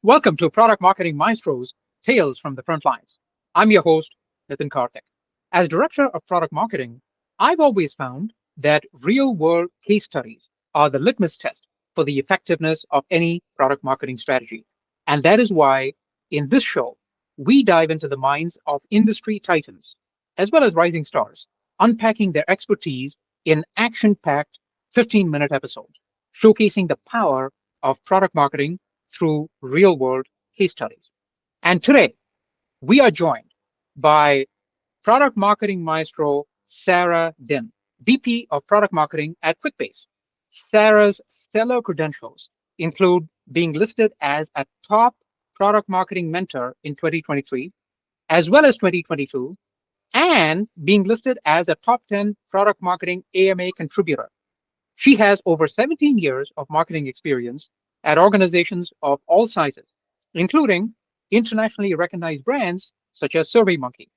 Welcome to Product Marketing Maestros, Tales from the Front Lines. I'm your host, Nitin Karthik. As Director of Product Marketing, I've always found that real world case studies are the litmus test for the effectiveness of any product marketing strategy. And that is why, in this show, we dive into the minds of industry titans, as well as rising stars, unpacking their expertise in action packed 15-minute episodes, showcasing the power of product marketing through real world case studies. And today, we are joined by product marketing maestro Sarah Din, VP of Product Marketing at QuickBase. Sarah's stellar credentials include being listed as a top product marketing mentor in 2023, as well as 2022, and being listed as a top 10 product marketing AMA contributor. She has over 17 years of marketing experience at organizations of all sizes, including internationally recognized brands such as SurveyMonkey.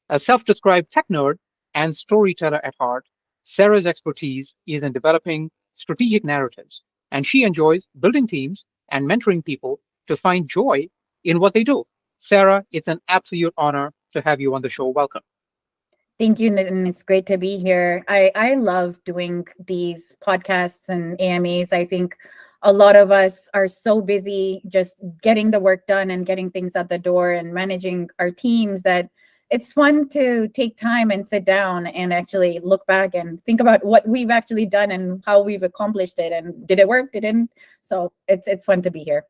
A self described tech nerd and storyteller at heart, Sarah's expertise is in developing strategic narratives, and she enjoys building teams and mentoring people to find joy in what they do. Sarah, it's an absolute honor to have you on the show. Welcome. Thank you, Nitin. It's great to be here. I love doing these podcasts and AMAs. I think a lot of us are so busy just getting the work done and getting things out the door and managing our teams that it's fun to take time and sit down and actually look back and think about what we've actually done and how we've accomplished it and did it work, didn't. So it's fun to be here.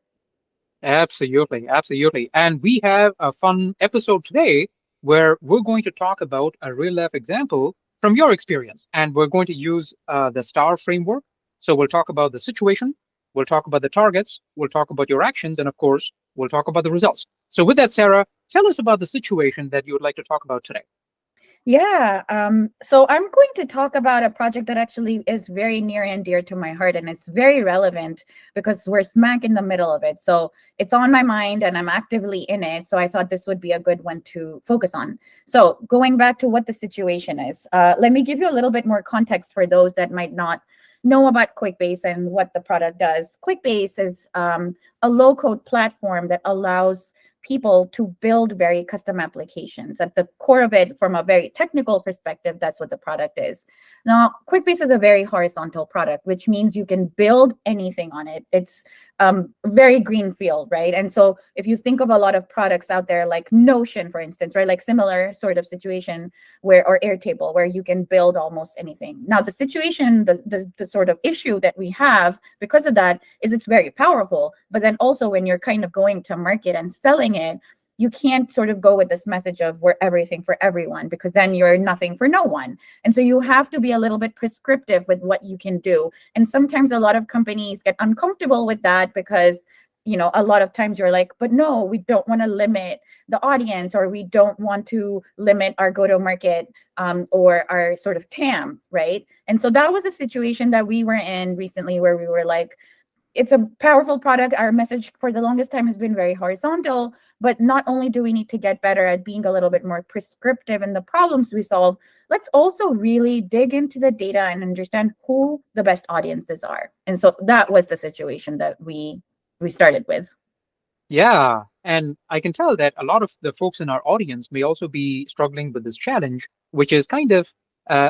Absolutely, absolutely. And we have a fun episode today where we're going to talk about a real life example from your experience. And we're going to use the STAR framework. So we'll talk about the situation, we'll talk about the targets, we'll talk about your actions, and of course, we'll talk about the results. So, with that, Sarah, tell us about the situation that you would like to talk about today. Yeah. So I'm going to talk about a project that actually is very near and dear to my heart, and it's very relevant because we're smack in the middle of it. So it's on my mind and I'm actively in it. So I thought this would be a good one to focus on. So going back to what the situation is, let me give you a little bit more context for those that might not know about QuickBase and what the product does. QuickBase is a low code platform that allows people to build very custom applications. At the core of it, from a very technical perspective, that's what the product is. Now, QuickBase is a very horizontal product, which means you can build anything on it. It's very greenfield, right? And so if you think of a lot of products out there like Notion, for instance, right, like similar sort of situation where, or Airtable, where you can build almost anything. Now, the situation, the sort of issue that we have because of that is it's very powerful, but then also when you're kind of going to market and selling it, you can't sort of go with this message of we're everything for everyone, because then you're nothing for no one. And so you have to be a little bit prescriptive with what you can do. And sometimes a lot of companies get uncomfortable with that because, you know, a lot of times you're like, but no, we don't want to limit the audience, or we don't want to limit our go-to-market or our sort of TAM, right? And so that was a situation that we were in recently where we were like, it's a powerful product. Our message for the longest time has been very horizontal, but not only do we need to get better at being a little bit more prescriptive in the problems we solve, let's also really dig into the data and understand who the best audiences are. And so that was the situation that we started with. Yeah, and I can tell that a lot of the folks in our audience may also be struggling with this challenge, which is kind of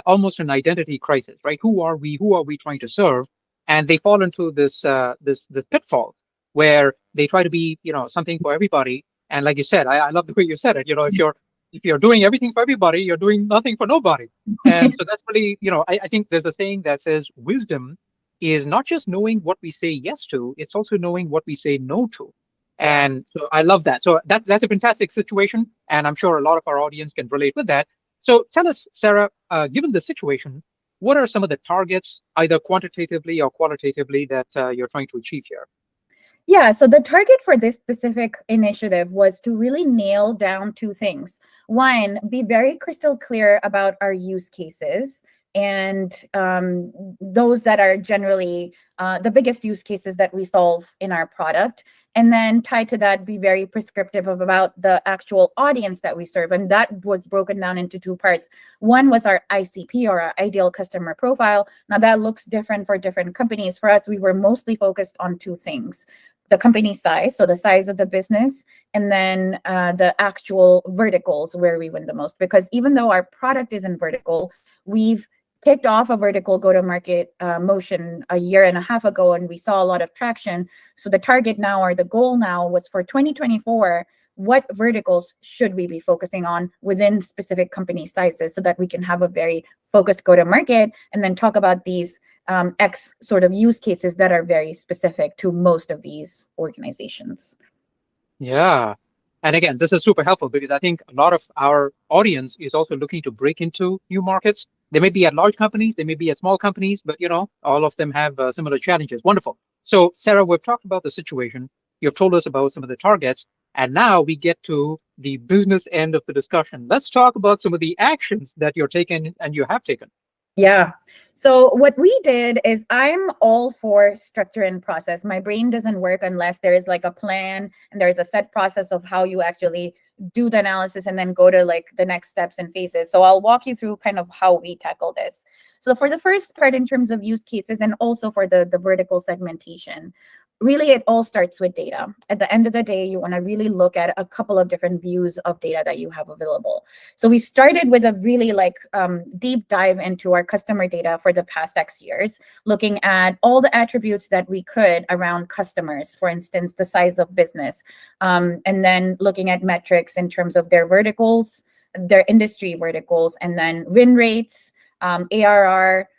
almost an identity crisis, right? Who are we? Who are we trying to serve? And they fall into this pitfall where they try to be, something for everybody. And like you said, I love the way you said it. If you're doing everything for everybody, you're doing nothing for nobody. And so that's really, I think there's a saying that says wisdom is not just knowing what we say yes to, it's also knowing what we say no to. Yeah. And so I love that. So that's a fantastic situation, and I'm sure a lot of our audience can relate with that. So tell us, Sarah, given the situation, what are some of the targets, either quantitatively or qualitatively, that you're trying to achieve here? Yeah, so the target for this specific initiative was to really nail down two things. One, be very crystal clear about our use cases and those that are generally the biggest use cases that we solve in our product. And then tied to that, be very prescriptive of about the actual audience that we serve. And that was broken down into two parts. One was our ICP, or our ideal customer profile. Now that looks different for different companies. For us, we were mostly focused on two things. the company size, so the size of the business, and then the actual verticals where we win the most. Because even though our product isn't vertical, we've kicked off a vertical go-to-market motion a year and a half ago, and we saw a lot of traction. So the target now, or the goal now, was for 2024, what verticals should we be focusing on within specific company sizes so that we can have a very focused go-to-market, and then talk about these X sort of use cases that are very specific to most of these organizations. Yeah. And again, this is super helpful because I think a lot of our audience is also looking to break into new markets. They may be at large companies, they may be at small companies, but all of them have similar challenges. Wonderful. So, Sarah, we've talked about the situation. You've told us about some of the targets, and now we get to the business end of the discussion. Let's talk about some of the actions that you're taking and you have taken. Yeah. So what we did is, I'm all for structure and process. My brain doesn't work unless there is like a plan and there is a set process of how you actually do the analysis and then go to like the next steps and phases. So I'll walk you through kind of how we tackle this. So for the first part, in terms of use cases, and also for the vertical segmentation, really it all starts with data. At the end of the day, you want to really look at a couple of different views of data that you have available. So we started with a really deep dive into our customer data for the past X years, looking at all the attributes that we could around customers, for instance, the size of business, and then looking at metrics in terms of their verticals, their industry verticals, and then win rates, ARR,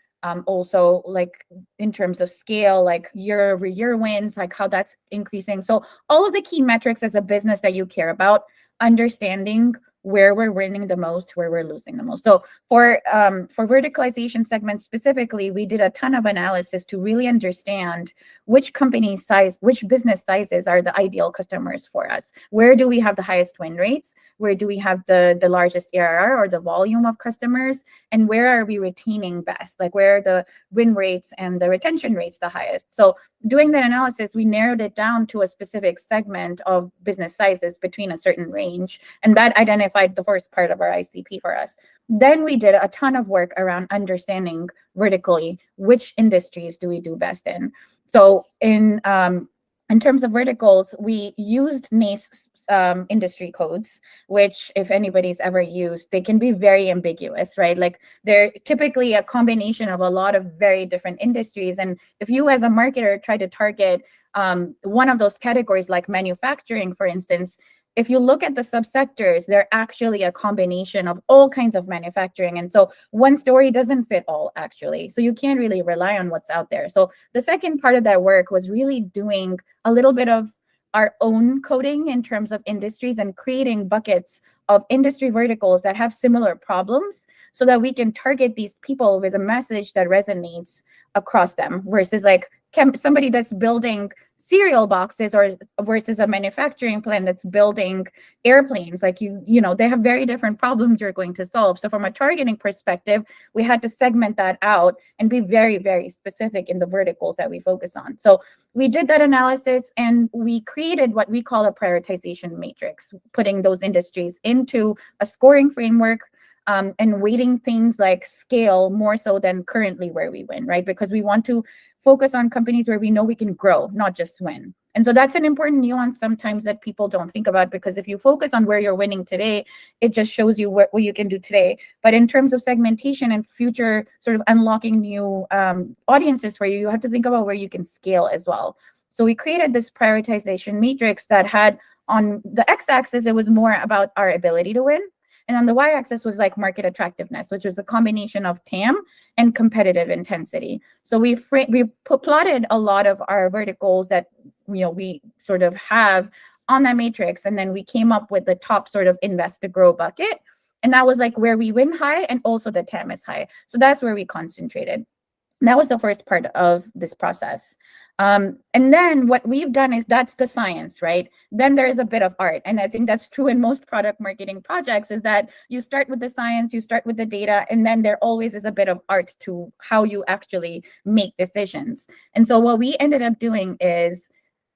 also like in terms of scale, like year over year wins, like how that's increasing. So all of the key metrics as a business that you care about, understanding where we're winning the most, where we're losing the most. So for verticalization segments specifically, we did a ton of analysis to really understand which company size, which business sizes are the ideal customers for us. Where do we have the highest win rates? Where do we have the largest ARR or the volume of customers? And where are we retaining best? Like where are the win rates and the retention rates the highest? So doing that analysis, we narrowed it down to a specific segment of business sizes between a certain range, and that identified the first part of our ICP for us. Then we did a ton of work around understanding vertically which industries do we do best in. So in terms of verticals, we used NACE industry codes, which if anybody's ever used, they can be very ambiguous, right? Like they're typically a combination of a lot of very different industries. And if you as a marketer try to target one of those categories, like manufacturing, for instance, if you look at the subsectors, they're actually a combination of all kinds of manufacturing. And so one story doesn't fit all, actually. So you can't really rely on what's out there. So the second part of that work was really doing a little bit of our own coding in terms of industries and creating buckets of industry verticals that have similar problems so that we can target these people with a message that resonates across them, versus like somebody that's building cereal boxes or versus a manufacturing plant that's building airplanes. Like they have very different problems you're going to solve. So from a targeting perspective, we had to segment that out and be very, very specific in the verticals that we focus on. So we did that analysis and we created what we call a prioritization matrix, putting those industries into a scoring framework, and weighting things like scale more so than currently where we win, right? Because we want to focus on companies where we know we can grow, not just win. And so that's an important nuance sometimes that people don't think about, because if you focus on where you're winning today, it just shows you what you can do today. But in terms of segmentation and future sort of unlocking new audiences for you, you have to think about where you can scale as well. So we created this prioritization matrix that had, on the x-axis, it was more about our ability to win. And on the y-axis was like market attractiveness, which was a combination of TAM and competitive intensity. So we plotted a lot of our verticals that we sort of have on that matrix, and then we came up with the top sort of invest to grow bucket, and that was like where we win high and also the TAM is high. So that's where we concentrated. That was the first part of this process. And then what we've done is, that's the science, right? Then there's a bit of art. And I think that's true in most product marketing projects, is that you start with the science, you start with the data, and then there always is a bit of art to how you actually make decisions. And so what we ended up doing is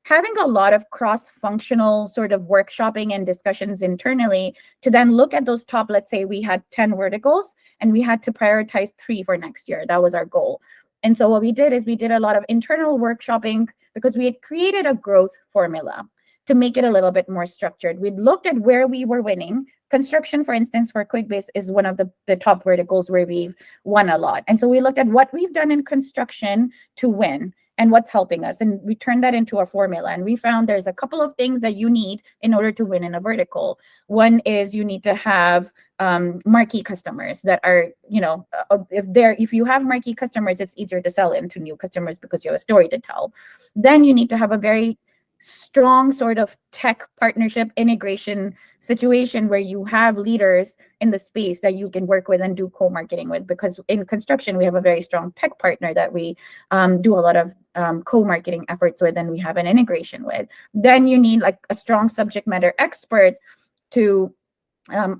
having a lot of cross-functional sort of workshopping and discussions internally to then look at those top, let's say we had 10 verticals and we had to prioritize 3 for next year. That was our goal. And so what we did is we did a lot of internal workshopping because we had created a growth formula to make it a little bit more structured. We looked at where we were winning. Construction, for instance, for QuickBase is one of the top verticals where we've won a lot. And so we looked at what we've done in construction to win and what's helping us. And we turned that into a formula. And we found there's a couple of things that you need in order to win in a vertical. One is you need to have marquee customers that are, if you have marquee customers, it's easier to sell into new customers because you have a story to tell. Then you need to have a very strong sort of tech partnership integration situation where you have leaders in the space that you can work with and do co-marketing with, because in construction we have a very strong tech partner that we do a lot of co-marketing efforts with, and we have an integration with. Then you need like a strong subject matter expert to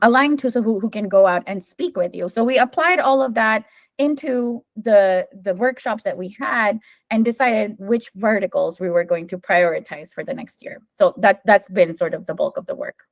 align to, so who can go out and speak with you. So we applied all of that into the workshops that we had and decided which verticals we were going to prioritize for the next year. So that's been sort of the bulk of the work.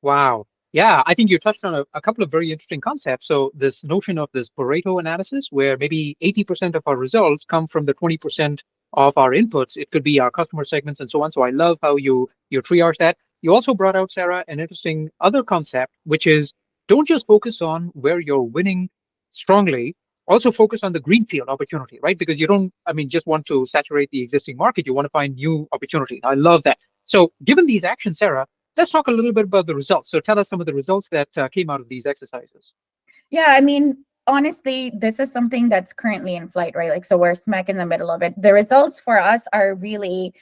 Wow. Yeah, I think you touched on a couple of very interesting concepts. So this notion of this Pareto analysis, where maybe 80% of our results come from the 20% of our inputs. It could be our customer segments and so on. So I love how you triage that. You also brought out, Sarah, an interesting other concept, which is don't just focus on where you're winning strongly, also focus on the greenfield opportunity, right? Because you don't, I mean, just want to saturate the existing market. You want to find new opportunity. I love that. So given these actions, Sarah, let's talk a little bit about the results. So tell us some of the results that came out of these exercises. Yeah, I mean, honestly, this is something that's currently in flight, right? Like, so we're smack in the middle of it. The results for us are really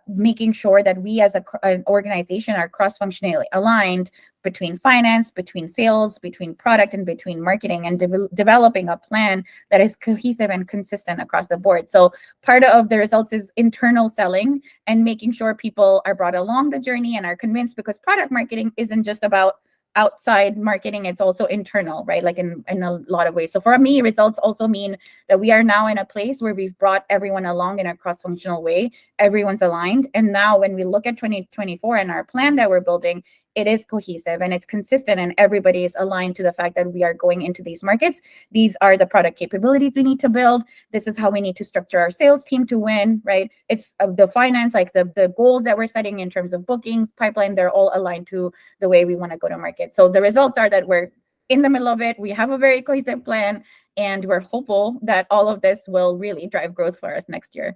making sure that we as an organization are cross-functionally aligned between finance, between sales, between product, and between marketing, and developing a plan that is cohesive and consistent across the board. So part of the results is internal selling and making sure people are brought along the journey and are convinced, because product marketing isn't just about outside marketing, it's also internal, right? Like in a lot of ways. So for me, results also mean that we are now in a place where we've brought everyone along in a cross-functional way. Everyone's aligned. And now when we look at 2024 and our plan that we're building, it is cohesive and it's consistent, and everybody is aligned to the fact that we are going into these markets. These are the product capabilities we need to build. This is how we need to structure our sales team to win, right? It's the finance, like the goals that we're setting in terms of bookings, pipeline, they're all aligned to the way we want to go to market. So the results are that we're in the middle of it. We have a very cohesive plan, and we're hopeful that all of this will really drive growth for us next year.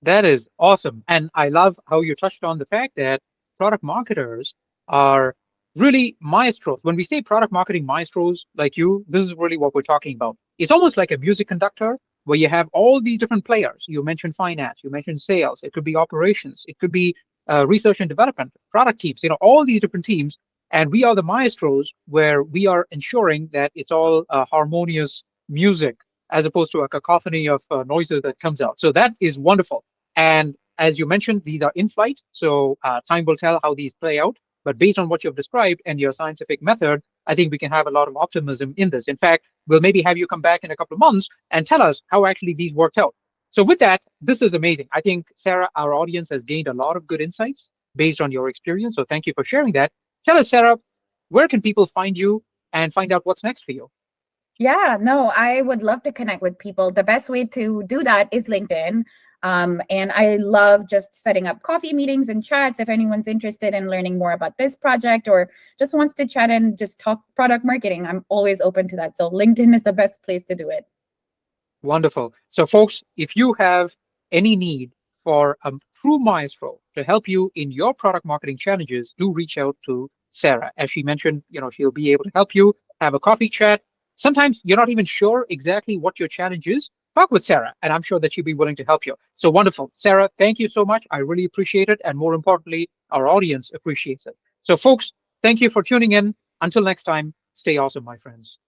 That is awesome. And I love how you touched on the fact that product marketers are really maestros. When we say product marketing maestros like you, this is really what we're talking about. It's almost like a music conductor where you have all these different players. You mentioned finance, you mentioned sales, it could be operations, it could be research and development, product teams, all these different teams. And we are the maestros where we are ensuring that it's all harmonious music as opposed to a cacophony of noises that comes out. So that is wonderful. And as you mentioned, these are in flight, so time will tell how these play out. But based on what you've described and your scientific method, I think we can have a lot of optimism in this. In fact, we'll maybe have you come back in a couple of months and tell us how actually these worked out. So with that, this is amazing. I think, Sarah, our audience has gained a lot of good insights based on your experience. So thank you for sharing that. Tell us, Sarah, where can people find you and find out what's next for you? Yeah, no, I would love to connect with people. The best way to do that is LinkedIn. And I love just setting up coffee meetings and chats. If anyone's interested in learning more about this project or just wants to chat and just talk product marketing, I'm always open to that. So LinkedIn is the best place to do it. Wonderful. So, folks, if you have any need for a true maestro to help you in your product marketing challenges, do reach out to Sarah. As she mentioned, she'll be able to help you have a coffee chat. Sometimes you're not even sure exactly what your challenge is. Talk with Sarah, and I'm sure that she'll be willing to help you. So wonderful. Sarah, thank you so much. I really appreciate it. And more importantly, our audience appreciates it. So, folks, thank you for tuning in. Until next time, stay awesome, my friends.